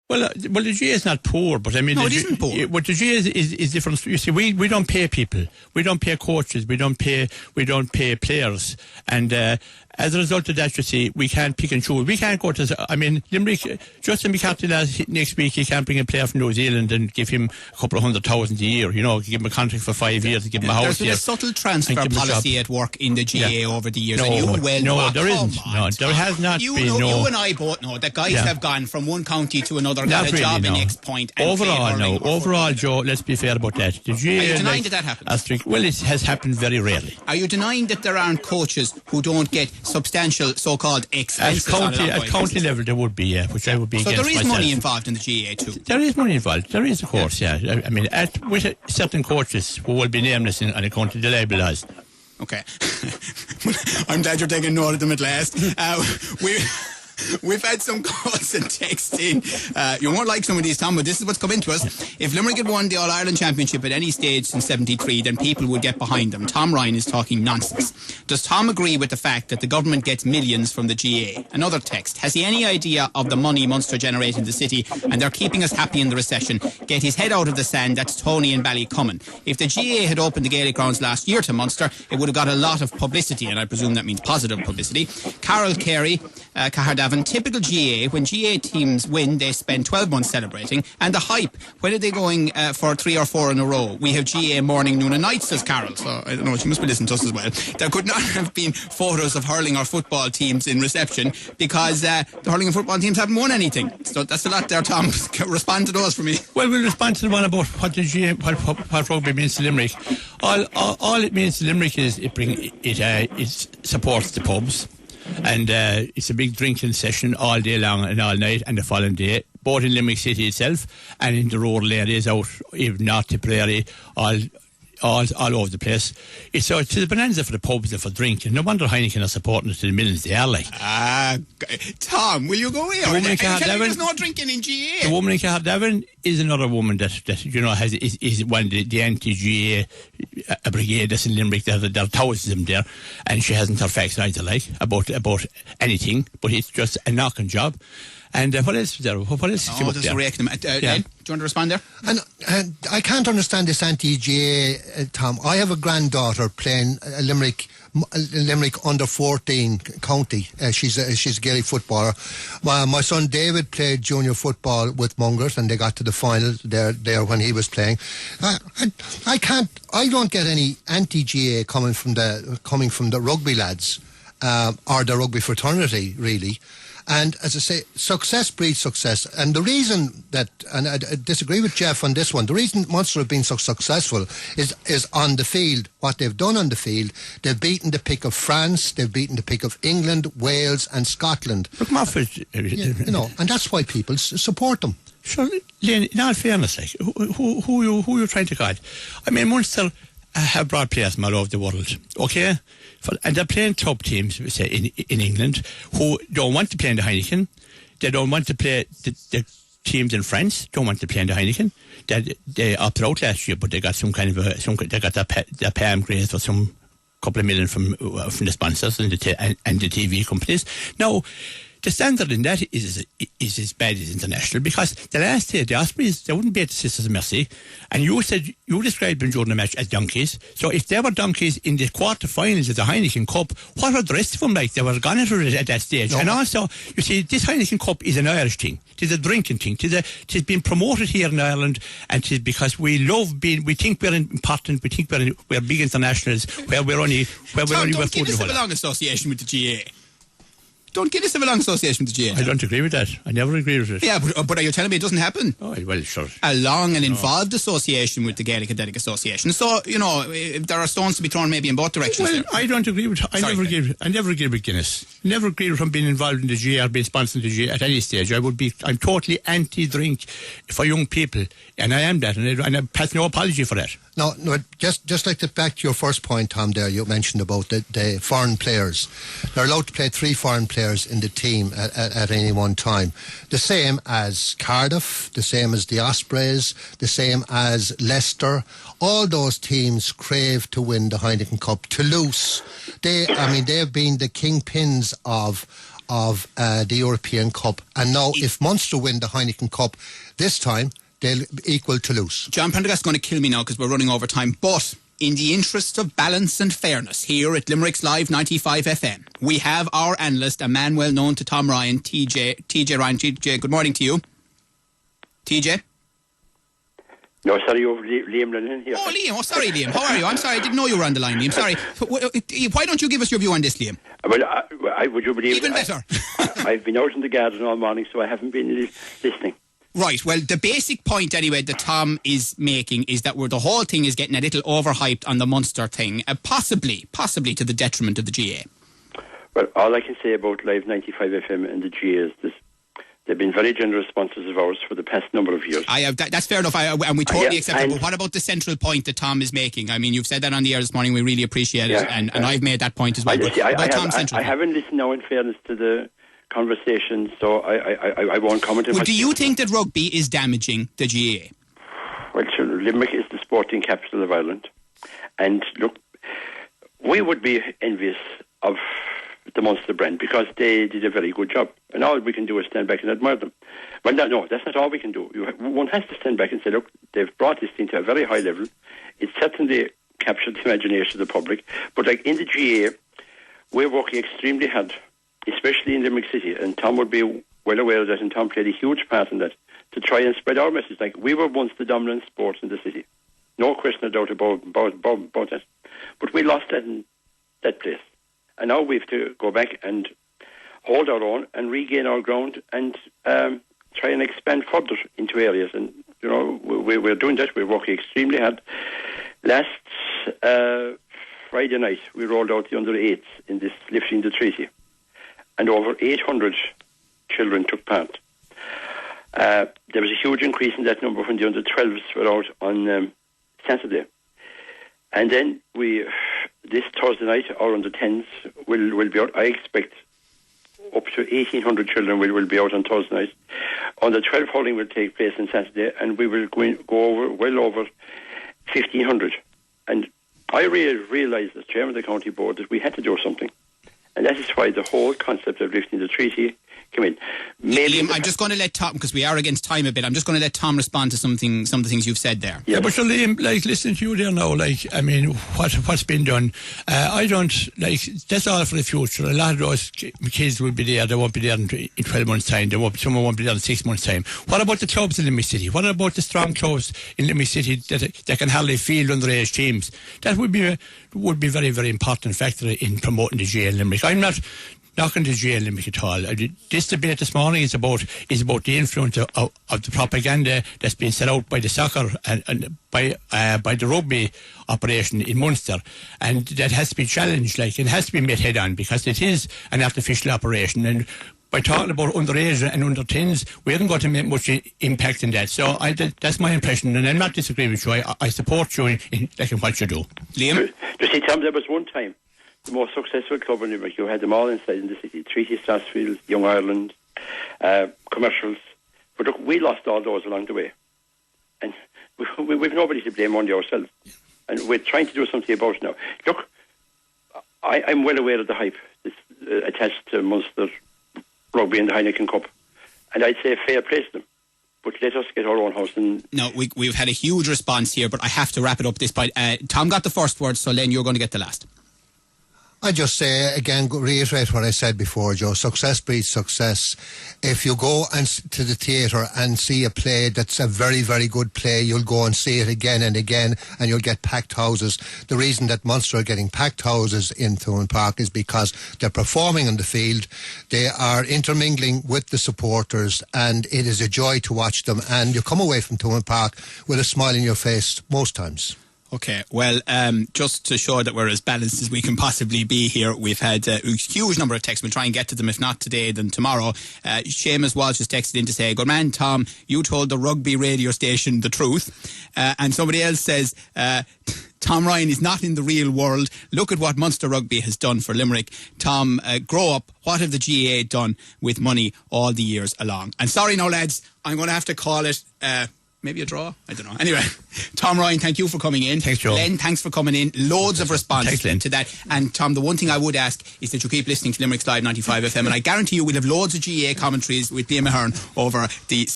Well, the GA is not poor, but I mean... No, it isn't poor. But the GA is different. You see, we don't pay people. We don't pay coaches. We don't pay players. And as a result of that, you see, we can't pick and choose. We can't go to... I mean, Limerick, Justin McCarthy next week, he can't bring a player from New Zealand and give him a couple of $100,000 a year, give him a contract for 5 years, give him a house. There's been a subtle transfer policy at work in the GA over the years. There isn't. No, there has not been. You and I both know that guys have gone from one county to another, got a job in Next Point. Overall, Joe, let's be fair about that. The GA, are you denying that happens? Well, it has happened very rarely. Are you denying that there aren't coaches who don't get substantial so-called expenses? At county level, there would be, which I would be against myself. So there is money involved in the GA too? There is money involved. There is, of course, yeah. I mean, with certain coaches who will be nameless on account of the label as. Okay. I'm glad you're taking note of them at last. We've had some calls and texts in. You won't like some of these, Tom, but this is what's come into us. If Limerick had won the All-Ireland Championship at any stage since 73, then people would get behind them. Tom Ryan is talking nonsense. Does Tom agree with the fact that the government gets millions from the GA? Another text. Has he any idea of the money Munster generate in the city, and they're keeping us happy in the recession? Get his head out of the sand. That's Tony and Ballycummin. If the GA had opened the Gaelic grounds last year to Munster, it would have got a lot of publicity, and I presume that means positive publicity. Carol Carey, Cahardavon, typical GA, when GA teams win, they spend 12 months celebrating. And the hype, when are they going for 3 or 4 in a row? We have GA morning, noon and night, says Carol. So, I don't know, she must be listening to us as well. There could not have been photos of hurling or football teams in reception because the hurling and football teams haven't won anything. So that's a lot there, Tom. Respond to those for me. Well, we'll respond to the one about what the GA, what rugby means to Limerick. All it means to Limerick is it supports the pubs. And it's a big drinking session all day long and all night and the following day, both in Limerick City itself and in the rural areas out, even North Tipperary, all over the place. It's a bonanza for the pubs and for drinking. No wonder Heineken are supporting it to the millions they are like. Tom, will you go here? There's no drinking in GA. The woman in Cahardavon is another woman that is one of the anti-GA brigade that's in Limerick. There are thousands of them there, and she hasn't her facts either, like about anything. But it's just a knocking job. And what else is there? What else is there's a reaction. Ed, do you want to respond there? And I can't understand this anti-GA, Tom. I have a granddaughter playing Limerick under 14 county. She's a Gaelic footballer. My son David played junior football with Mungers, and they got to the final there when he was playing. I don't get any anti-GA coming from the rugby lads or the rugby fraternity, really. And as I say, success breeds success. And the reason that, and I disagree with Jeff on this one, the reason Munster have been so successful is on the field. What they've done on the field, they've beaten the pick of France, they've beaten the pick of England, Wales and Scotland. Look, Moffat, and that's why people support them. Sure, Lane, in all fairness, like, who you're trying to guide? I mean, Munster have brought players from all over the world, okay? And they're playing top teams, say, in England, who don't want to play in the Heineken. They don't want to play the teams in France, don't want to play in the Heineken. They opted out last year, but they got some kind of they got their PAM grades for some couple of million from the sponsors and the TV companies. Now, the standard in that is as bad as international, because the last year the Ospreys, they wouldn't beat the Sisters of Mercy, and you described them during the match as donkeys. So if they were donkeys in the quarter-finals of the Heineken Cup, what were the rest of them like? They were gone at that stage. No. And also, you see, this Heineken Cup is an Irish thing. It is a drinking thing. It is being promoted here in Ireland, and it is because we think we're important, we think we're big internationals, where we're only don't give us a long association with the GA. Don't get us a long association with the GA. I don't agree with that. I never agree with it. Yeah, but are you telling me it doesn't happen? Oh, well, sure. A long and involved association with the Gaelic Athletic Association. So, if there are stones to be thrown maybe in both directions. Well, I don't agree with... I never agree with Guinness. Never agree with him being involved in the GA or being sponsored in the GA at any stage. I'm totally anti-drink for young people, and I am that, and I pass no apology for that. No, just like back to your first point, Tom, there you mentioned about the foreign players. They're allowed to play 3 foreign players in the team at any one time. The same as Cardiff, the same as the Ospreys, the same as Leicester. All those teams crave to win the Heineken Cup. Toulouse, they've been the kingpins of of the European Cup. And now, if Munster win the Heineken Cup this time, they'll equal Toulouse. John Prendergast's going to kill me now because we're running over time, but in the interest of balance and fairness, here at Limerick's Live 95 FM, we have our analyst, a man well known to Tom Ryan, TJ Ryan. TJ, good morning to you. TJ? No, sorry, you have Liam Lennon here. Oh, Liam. Oh, sorry, Liam. How are you? I'm sorry, I didn't know you were on the line, Liam. Sorry. Why don't you give us your view on this, Liam? Well, would you believe even better. I've been out in the garden all morning, so I haven't been listening. Right. Well, the basic point, anyway, that Tom is making is that the whole thing is getting a little overhyped on the Munster thing, possibly to the detriment of the GA. Well, all I can say about Live 95 FM and the GA is this. They've been very generous sponsors of ours for the past number of years. That's fair enough, and we totally accept it. But what about the central point that Tom is making? I mean, you've said that on the air this morning. We really appreciate it, and I've made that point as well. I haven't listened now, in fairness to the conversation, so I won't comment on it. Well, do you think that rugby is damaging the GAA? Well, sure, Limerick is the sporting capital of Ireland. And look, we would be envious of the Munster brand because they did a very good job. And all we can do is stand back and admire them. Well, no, that's not all we can do. One has to stand back and say, look, they've brought this thing to a very high level. It certainly captured the imagination of the public. But like in the GAA, we're working extremely hard, especially in Limerick City, and Tom would be well aware of that, and Tom played a huge part in that, to try and spread our message. Like, we were once the dominant sport in the city. No question or doubt about that. But we lost that place. And now we have to go back and hold our own and regain our ground and try and expand further into areas. And, you know, we're doing that. We're working extremely hard. Last Friday night, we rolled out the under-8s in this Lifting the Treaty. And over 800 children took part. There was a huge increase in that number when the under-12s were out on Saturday. And then this Thursday night, our under-10s will be out. I expect up to 1,800 children will be out on Thursday night. Under-12 hurling will take place on Saturday, and we will go well over 1,500. And I realised as chairman of the county board that we had to do something. And that is why the whole concept of lifting the treaty came in. Liam, I'm just going to let Tom, because we are against time a bit, I'm just going to let Tom respond to some of the things you've said there. Yeah, but so Liam, like, listening to you there now, like, I mean, what's been done, I don't, like, that's all for the future. A lot of those kids will be there, they won't be there in 12 months' time, someone won't be there in 6 months' time. What about the clubs in Limerick City? What about the strong clubs in Limerick City that can hardly field underage teams? That would be a very, very important factor in promoting the GAA in Limerick. I'm not knocking the GAA in Limerick at all. This debate this morning is about the influence of the propaganda that's been set out by the soccer and by the rugby operation in Munster, and that has to be challenged. Like, it has to be met head on because it is an artificial operation. And by talking about underage and under-10s, we haven't got to make much impact in that. So that's my impression, and I'm not disagreeing with you. I support you in what you do. Liam? You see, Tom, there was one time the most successful club in Limerick. You had them all inside in the city. Treaty, Strathfield, Young Ireland, commercials. But look, we lost all those along the way. And we've nobody to blame, only ourselves. And we're trying to do something about it now. Look, I'm well aware of the hype that's attached to Munster Rugby and the Heineken Cup. And I'd say fair play to them. But let us get our own house. No, we've had a huge response here, but I have to wrap it up this point. Tom got the first word, so Len, you're going to get the last. I just say, again, reiterate what I said before, Joe. Success breeds success. If you go to the theatre and see a play that's a very, very good play, you'll go and see it again and again, and you'll get packed houses. The reason that Munster are getting packed houses in Thomond Park is because they're performing on the field, they are intermingling with the supporters, and it is a joy to watch them. And you come away from Thomond Park with a smile on your face most times. Okay, well, just to show that we're as balanced as we can possibly be here, we've had a huge number of texts. We'll try and get to them, if not today, then tomorrow. Seamus Walsh has texted in to say, good man, Tom, you told the rugby radio station the truth. And somebody else says, Tom Ryan is not in the real world. Look at what Munster Rugby has done for Limerick. Tom, grow up. What have the GAA done with money all the years along? And sorry now, lads, I'm going to have to call it maybe a draw. I don't know. Anyway, Tom Ryan, thank you for coming in. Thanks, Joe. Len, thanks for coming in. Loads of response Thanks, to that. And Tom, the one thing I would ask is that you keep listening to Limerick's Live 95 FM, and I guarantee you we'll have loads of GAA commentaries with Liam Ahern over the